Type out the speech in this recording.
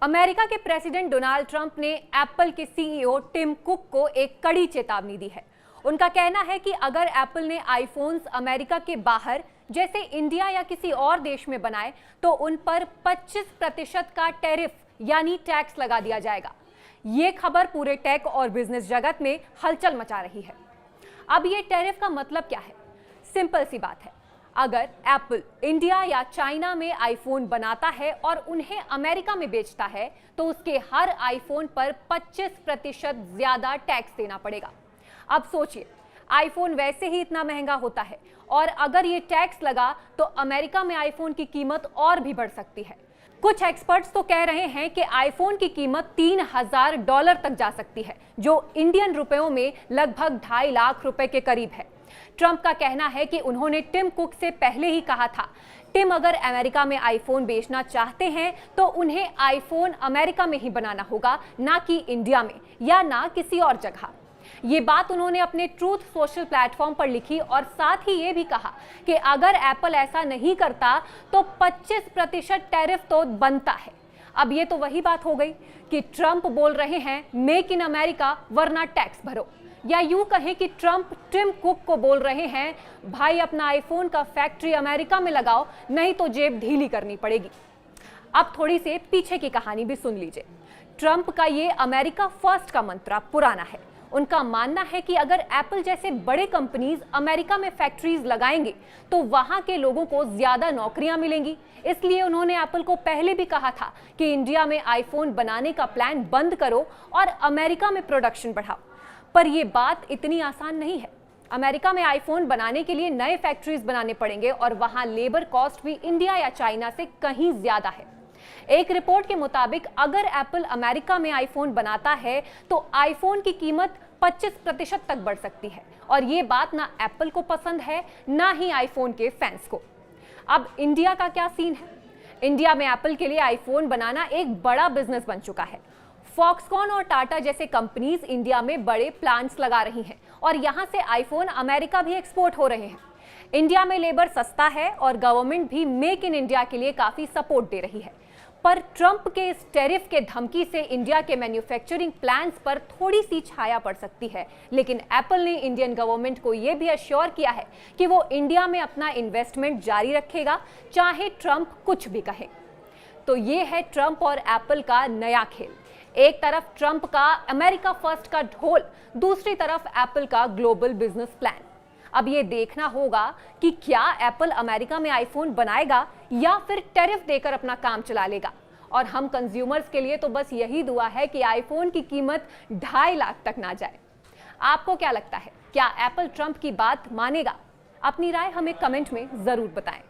America के president Donald Trump ने Apple के सीईओ टिम कुक को एक कड़ी चेतावनी दी है। उनका कहना है कि अगर एप्पल ने आईफोन्स अमेरिका के बाहर जैसे इंडिया या किसी और देश में बनाए तो उन पर 25% का टैरिफ यानी टैक्स लगा दिया जाएगा। ये खबर पूरे टेक और बिजनेस जगत में हलचल मचा रही है। अब ये टैरिफ का मतलब क्या है? सिंपल सी बात है, अगर एप्पल इंडिया या चाइना में आईफोन बनाता है और उन्हें अमेरिका में बेचता है तो उसके हर आईफोन पर 25% ज्यादा टैक्स देना पड़ेगा। अब सोचिए, आईफोन वैसे ही इतना महंगा होता है और अगर ये टैक्स लगा तो अमेरिका में आईफोन की कीमत और भी बढ़ सकती है। कुछ एक्सपर्ट्स तो कह रहे हैं कि आईफोन की कीमत $3000 तक जा सकती है, जो इंडियन रुपयों में लगभग 2.5 लाख रुपए के करीब है। ट्रंप का कहना है कि उन्होंने टिम कुक से पहले ही कहा था, टिम अगर अमेरिका में आईफोन बेचना चाहते हैं तो उन्हें आईफोन अमेरिका में ही बनाना होगा, ना कि इंडिया में या ना किसी और जगह। ये बात उन्होंने अपने ट्रूथ सोशल प्लेटफॉर्म पर लिखी और साथ ही ये भी कहा कि अगर एप्पल ऐसा नहीं करता तो 25% टैरिफ तो बनता है। अब ये तो वही बात हो गई कि ट्रंप बोल रहे हैं मेक इन अमेरिका वरना टैक्स भरो, या यूं कहें कि ट्रंप टिम कुक को बोल रहे हैं भाई अपना आईफोन का फैक्ट्री अमेरिका में लगाओ, नहीं तो जेब ढीली करनी पड़ेगी। अब थोड़ी से पीछे की कहानी भी सुन लीजिए। ट्रंप का ये अमेरिका फर्स्ट का मंत्र पुराना है। उनका मानना है कि अगर एप्पल जैसे बड़े कंपनीज अमेरिका में फैक्ट्रीज लगाएंगे तो वहां के लोगों को ज्यादा नौकरियां मिलेंगी। इसलिए उन्होंने एप्पल को पहले भी कहा था कि इंडिया में आईफोन बनाने का प्लान बंद करो और अमेरिका में प्रोडक्शन बढ़ाओ। पर यह बात इतनी आसान नहीं है। अमेरिका में आईफोन बनाने के लिए नए फैक्ट्रीज बनाने पड़ेंगे और वहां लेबर कॉस्ट भी इंडिया या चाइना से कहीं ज्यादा है। एक रिपोर्ट के मुताबिक अगर एप्पल अमेरिका में आईफोन बनाता है तो आईफोन की कीमत 25% तक बढ़ सकती है और ये बात ना एप्पल को पसंद है ना ही आईफोन के फैंस को। अब इंडिया का क्या सीन है? इंडिया में एप्पल के लिए आईफोन बनाना एक बड़ा बिजनेस बन चुका है। फॉक्सकॉन और टाटा जैसे कंपनीज इंडिया में बड़े प्लांट्स लगा रही हैं और यहां से आईफोन अमेरिका भी एक्सपोर्ट हो रहे हैं। इंडिया में लेबर सस्ता है और गवर्नमेंट भी मेक इन इंडिया के लिए काफी सपोर्ट दे रही है। पर ट्रंप के इस टैरिफ के धमकी से इंडिया के मैन्युफैक्चरिंग प्लान्स पर थोड़ी सी छाया पड़ सकती है, लेकिन एप्पल ने इंडियन गवर्नमेंट को यह भी अश्योर किया है कि वो इंडिया में अपना इन्वेस्टमेंट जारी रखेगा, चाहे ट्रंप कुछ भी कहे। तो ये है ट्रंप और एप्पल का नया खेल। एक तरफ ट्रंप का अमेरिका फर्स्ट का ढोल, दूसरी तरफ एप्पल का ग्लोबल बिजनेस प्लान। अब ये देखना होगा कि क्या एप्पल अमेरिका में आईफोन बनाएगा या फिर टैरिफ देकर अपना काम चला लेगा। और हम कंज्यूमर्स के लिए तो बस यही दुआ है कि आईफोन की कीमत 2.5 लाख तक ना जाए। आपको क्या लगता है, क्या एप्पल ट्रंप की बात मानेगा? अपनी राय हमें कमेंट में जरूर बताएं।